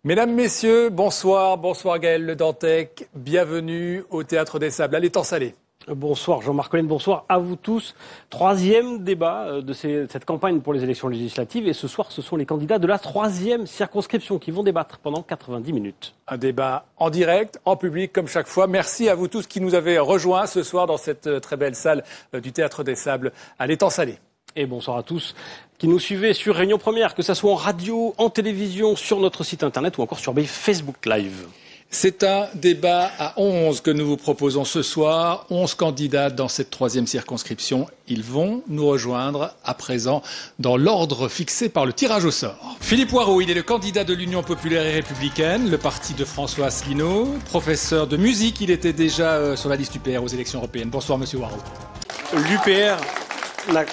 Mesdames, Messieurs, bonsoir. Bonsoir Gaël Le Dantec. Bienvenue au Théâtre des Sables, à l'Étang Salé. Bonsoir Jean-Marc Collen, bonsoir à vous tous. Troisième débat de cette campagne pour les élections législatives. Et ce soir, ce sont les candidats de la troisième circonscription qui vont débattre pendant 90 minutes. Un débat en direct, en public, comme chaque fois. Merci à vous tous qui nous avez rejoints ce soir dans cette très belle salle du Théâtre des Sables, à l'Étang Salé. Et bonsoir à tous qui nous suivez sur Réunion Première, que ce soit en radio, en télévision, sur notre site internet ou encore sur Facebook Live. C'est un débat à 11 que nous vous proposons ce soir. 11 candidats dans cette troisième circonscription. Ils vont nous rejoindre à présent dans l'ordre fixé par le tirage au sort. Philippe Poirot, il est le candidat de l'Union populaire et républicaine, le parti de François Asselineau. Professeur de musique, il était déjà sur la liste UPR aux élections européennes. Bonsoir Monsieur Poirot. L'UPR n'a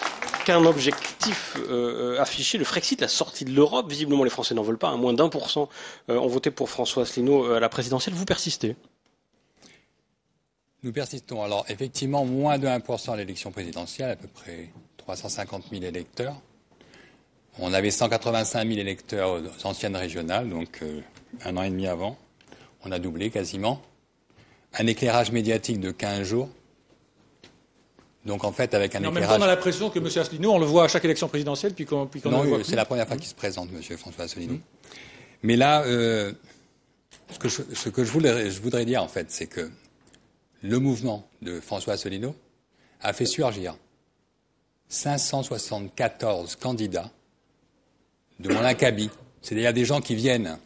qu'un objectif affiché, le Frexit, la sortie de l'Europe. Visiblement, les Français n'en veulent pas. Moins d'1% ont voté pour François Asselineau à la présidentielle. Vous persistez? Nous persistons. Alors, effectivement, moins de 1% à l'élection présidentielle, à peu près 350 000 électeurs. On avait 185 000 électeurs aux anciennes régionales, donc un an et demi avant. On a doublé quasiment. Un éclairage médiatique de 15 jours. Donc en fait, avec un éclairage... En même temps, on a l'impression que M. Asselineau, on le voit à chaque élection présidentielle, puis qu'on non, c'est la première fois qu'il se présente, M. François Asselineau. Mais là, ce que je voudrais dire, en fait, c'est que le mouvement de François Asselineau a fait surgir 574 candidats de mon acabit. C'est-à-dire des gens qui viennent,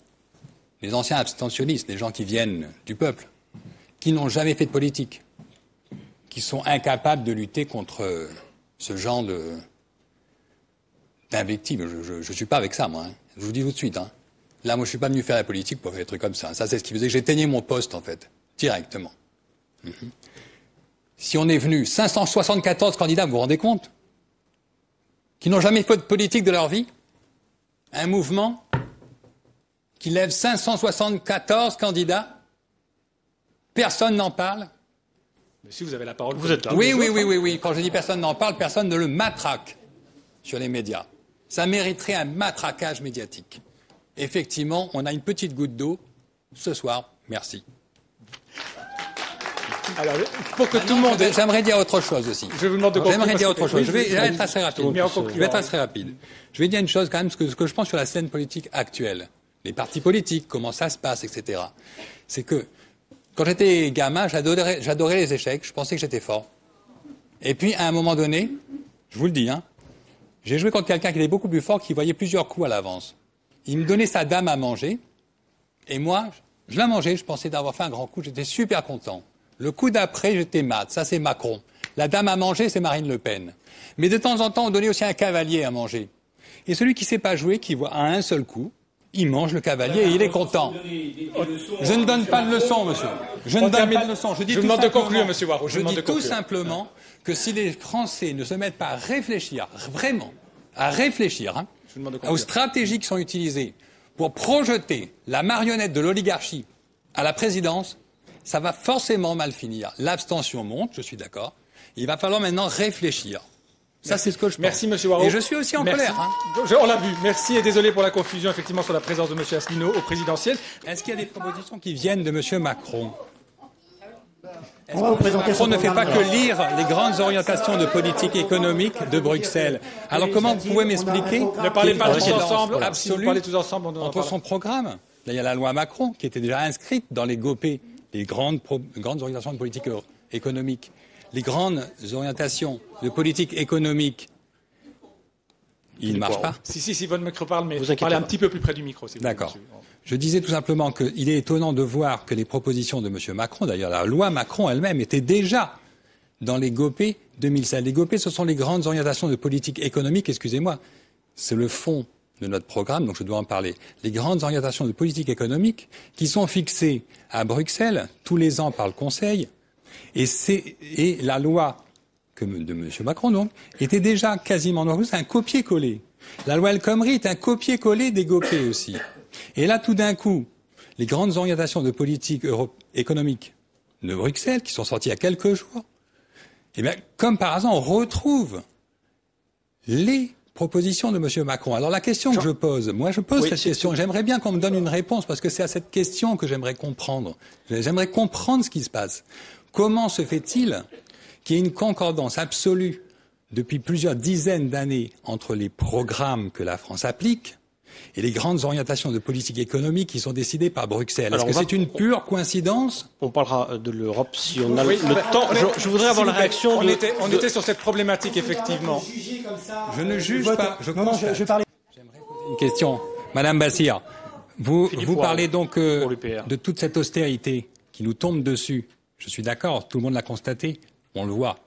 les anciens abstentionnistes, des gens qui viennent du peuple, qui n'ont jamais fait de politique, qui sont incapables de lutter contre ce genre d'invective. Je ne suis pas avec ça, moi. Hein. Je vous dis tout de suite. Hein. Là, moi, je ne suis pas venu faire la politique pour faire des trucs comme ça. Ça, c'est ce qui faisait que j'éteignais mon poste, en fait, directement. Si on est venu 574 candidats, vous vous rendez compte, qui n'ont jamais fait de politique de leur vie, un mouvement qui lève 574 candidats, personne n'en parle. Mais si vous avez la parole, vous êtes là. Oui. Quand je dis personne n'en parle, personne ne le matraque sur les médias. Ça mériterait un matraquage médiatique. Effectivement, on a une petite goutte d'eau ce soir. Merci. Alors, pour que tout le monde... J'aimerais dire autre chose aussi. Je vous demande de conclure. J'aimerais dire autre chose. Je vais être assez rapide. Je vais être assez rapide. Je vais dire une chose quand même, ce que je pense sur la scène politique actuelle. Les partis politiques, comment ça se passe, etc. C'est que quand j'étais gamin, j'adorais les échecs, je pensais que j'étais fort. Et puis, à un moment donné, je vous le dis, hein, j'ai joué contre quelqu'un qui était beaucoup plus fort, qui voyait plusieurs coups à l'avance. Il me donnait sa dame à manger, et moi, je la mangeais, je pensais d'avoir fait un grand coup, j'étais super content. Le coup d'après, j'étais mat, ça c'est Macron. La dame à manger, c'est Marine Le Pen. Mais de temps en temps, on donnait aussi un cavalier à manger. Et celui qui ne sait pas jouer, qui voit à un seul coup, il mange le cavalier et il est content. Je ne donne pas de leçon, monsieur. Je ne donne pas de leçon. Je demande de conclure, monsieur Poirot. Je dis tout simplement que si les Français ne se mettent pas à réfléchir, vraiment, à réfléchir aux stratégies qui sont utilisées pour projeter la marionnette de l'oligarchie à la présidence, ça va forcément mal finir. L'abstention monte, je suis d'accord. Il va falloir maintenant réfléchir. Ça, c'est ce que je pense. Merci, monsieur Poirot. Et je suis aussi en colère. Hein. On l'a vu. Merci et désolé pour la confusion, effectivement, sur la présence de monsieur Asselineau au présidentiel. Est-ce qu'il y a des propositions qui viennent de monsieur Macron? Macron ne fait pas que lire les grandes orientations de politique économique de Bruxelles. Alors comment vous pouvez m'expliker? Ne parlez pas tous ensemble. Absolue. Parlez tous ensemble. Entre son programme. Là, il y a la loi Macron qui était déjà inscrite dans les GOP, les grandes orientations de politique économique. Les grandes orientations de politique économique, il ne marche pas. Si, votre micro parle, mais vous parlez un petit peu plus près du micro. Si d'accord. Je disais tout simplement qu'il est étonnant de voir que les propositions de M. Macron, d'ailleurs la loi Macron elle-même, était déjà dans les GOP 2016. Les GOP, ce sont les grandes orientations de politique économique, excusez-moi, c'est le fond de notre programme, donc je dois en parler. Les grandes orientations de politique économique qui sont fixées à Bruxelles tous les ans par le Conseil. Et la loi de M. Macron, donc, était déjà quasiment c'est un copier-coller. La loi El Khomri est un copier-coller des GOP aussi. Et là, tout d'un coup, les grandes orientations de politique économique de Bruxelles, qui sont sorties il y a quelques jours, eh bien, comme par hasard, on retrouve les proposition de M. Macron. Alors la question que je pose, moi je pose cette question, j'aimerais bien qu'on me donne une réponse, parce que c'est à cette question que j'aimerais comprendre. J'aimerais comprendre ce qui se passe. Comment se fait-il qu'il y ait une concordance absolue depuis plusieurs dizaines d'années entre les programmes que la France applique et les grandes orientations de politique économique qui sont décidées par Bruxelles? Est-ce que c'est une pure coïncidence? On parlera de l'Europe si on a le temps. Je voudrais avoir la réaction. On était sur cette problématique, effectivement. Je ne juge pas. J'aimerais poser une question. Madame Bassir, vous parlez donc de toute cette austérité qui nous tombe dessus. Je suis d'accord, tout le monde l'a constaté, on le voit.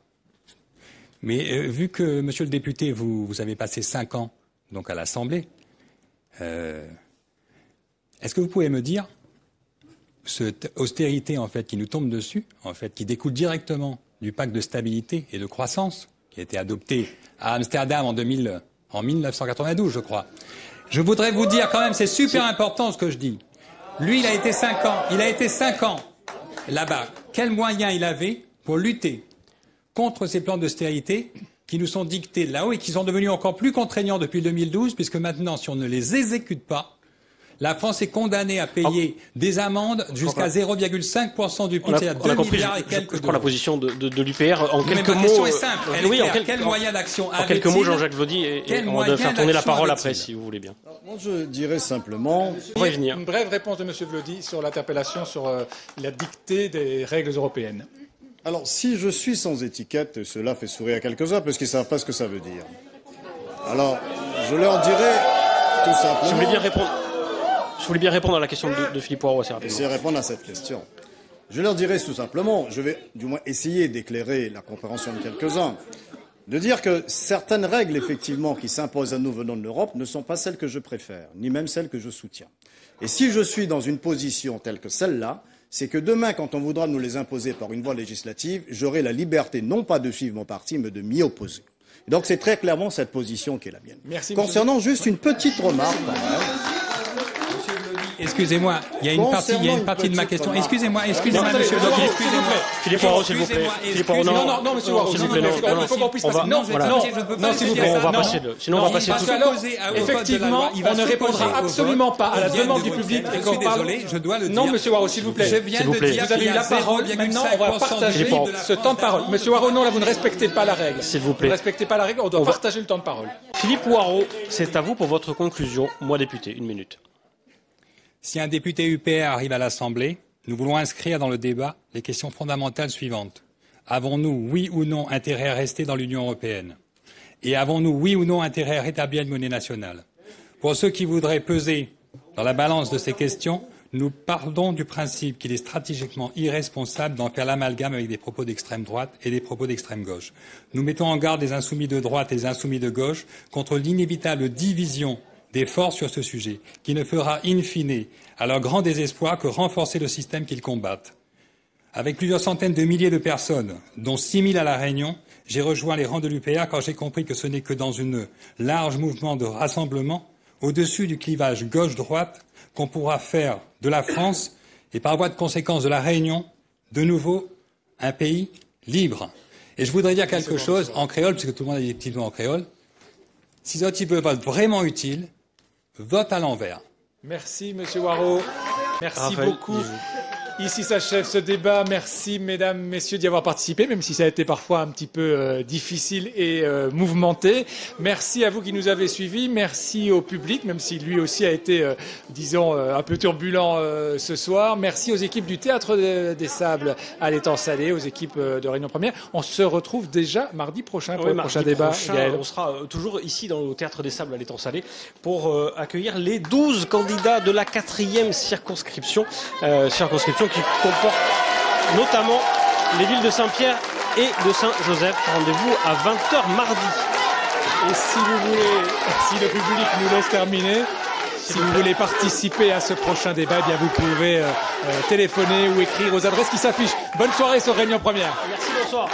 Mais vu que, monsieur le député, vous avez passé 5 ans donc à l'Assemblée, est-ce que vous pouvez me dire cette austérité en fait qui nous tombe dessus, en fait, qui découle directement du pacte de stabilité et de croissance qui a été adopté à Amsterdam en 1992, je crois. Je voudrais vous dire quand même, c'est super important ce que je dis. Lui, il a été 5 ans là-bas. Quels moyens il avait pour lutter contre ces plans d'austérité qui nous sont dictés de là-haut et qui sont devenus encore plus contraignants depuis 2012, puisque maintenant, si on ne les exécute pas, la France est condamnée à payer des amendes jusqu'à 0,5% du PIB, c'est-à-dire 2 milliards et quelques je prends la position de l'UPR. En quelques mots. Ma question est simple. Quel moyen d'action en quelques mots, Jean-Jacques Vaudy, et on va faire tourner la parole après, si vous voulez bien. Alors, moi, je dirais simplement. On va y venir. Une brève réponse de M. Vaudy sur l'interpellation sur la dictée des règles européennes. Alors, si je suis sans étiquette, cela fait sourire à quelques-uns parce qu'ils ne savent pas ce que ça veut dire. Alors, je leur dirais tout simplement. Je voulais bien répondre à la question de Philippe Poirot assez rapidement. Essayer de répondre à cette question. Je leur dirais tout simplement, je vais du moins essayer d'éclairer la compréhension de quelques-uns, de dire que certaines règles, effectivement, qui s'imposent à nous venant de l'Europe ne sont pas celles que je préfère, ni même celles que je soutiens. Et si je suis dans une position telle que celle-là, c'est que demain, quand on voudra nous les imposer par une voie législative, j'aurai la liberté non pas de suivre mon parti, mais de m'y opposer. Et donc c'est très clairement cette position qui est la mienne. Merci, concernant juste une petite remarque, quand même. Excusez-moi, il y a une partie de ma question. Excusez-moi, monsieur Vaudy, excusez-moi. Philippe Poirot, s'il vous plaît. Philippe Poirot, non, monsieur Poirot, s'il vous plaît. Il faut qu'on puisse passer. Non, s'il vous plaît. On va passer sinon on va passer tout. Effectivement, on ne répondra absolument pas à la demande du public. Je suis désolé, je dois le dire. Non, monsieur Poirot, s'il vous plaît. Je viens de dire vous avez eu la parole. Maintenant, on va partager ce temps de parole. Monsieur Poirot, non, là, vous ne respectez pas la règle. S'il vous plaît. Vous ne respectez pas la règle, on doit partager le temps de parole. Philippe Poirot, c'est à vous pour votre conclusion. Moi, député, 1 minute. Si un député UPR arrive à l'Assemblée, nous voulons inscrire dans le débat les questions fondamentales suivantes. Avons-nous, oui ou non, intérêt à rester dans l'Union européenne? Et avons-nous, oui ou non, intérêt à rétablir une monnaie nationale? Pour ceux qui voudraient peser dans la balance de ces questions, nous partons du principe qu'il est stratégiquement irresponsable d'en faire l'amalgame avec des propos d'extrême droite et des propos d'extrême gauche. Nous mettons en garde les insoumis de droite et les insoumis de gauche contre l'inévitable division des forces sur ce sujet, qui ne fera in fine, à leur grand désespoir, que renforcer le système qu'ils combattent. Avec plusieurs centaines de milliers de personnes, dont 6 000 à La Réunion, j'ai rejoint les rangs de l'UPR quand j'ai compris que ce n'est que dans un large mouvement de rassemblement, au-dessus du clivage gauche-droite, qu'on pourra faire de la France, et par voie de conséquence de La Réunion, de nouveau un pays libre. Et je voudrais dire quelque chose en créole, puisque tout le monde a des petits mots en créole. Si ce petit peu vote vraiment utile, vote à l'envers. Merci, monsieur Poirot. Merci beaucoup. Ici s'achève ce débat. Merci, mesdames, messieurs, d'y avoir participé, même si ça a été parfois un petit peu difficile et mouvementé. Merci à vous qui nous avez suivis. Merci au public, même si lui aussi a été, disons, un peu turbulent ce soir. Merci aux équipes du Théâtre des Sables à l'Étang Salé, aux équipes de Réunion Première. On se retrouve déjà mardi prochain pour le prochain débat. On sera toujours ici dans le Théâtre des Sables à l'Étang Salé pour accueillir les 12 candidats de la 4e circonscription qui comporte notamment les villes de Saint-Pierre et de Saint-Joseph. Rendez-vous à 20h mardi. Et si vous voulez, si le public nous laisse terminer, si vous voulez participer à ce prochain débat, eh bien vous pouvez téléphoner ou écrire aux adresses qui s'affichent. Bonne soirée sur Réunion Première. Merci, bonsoir.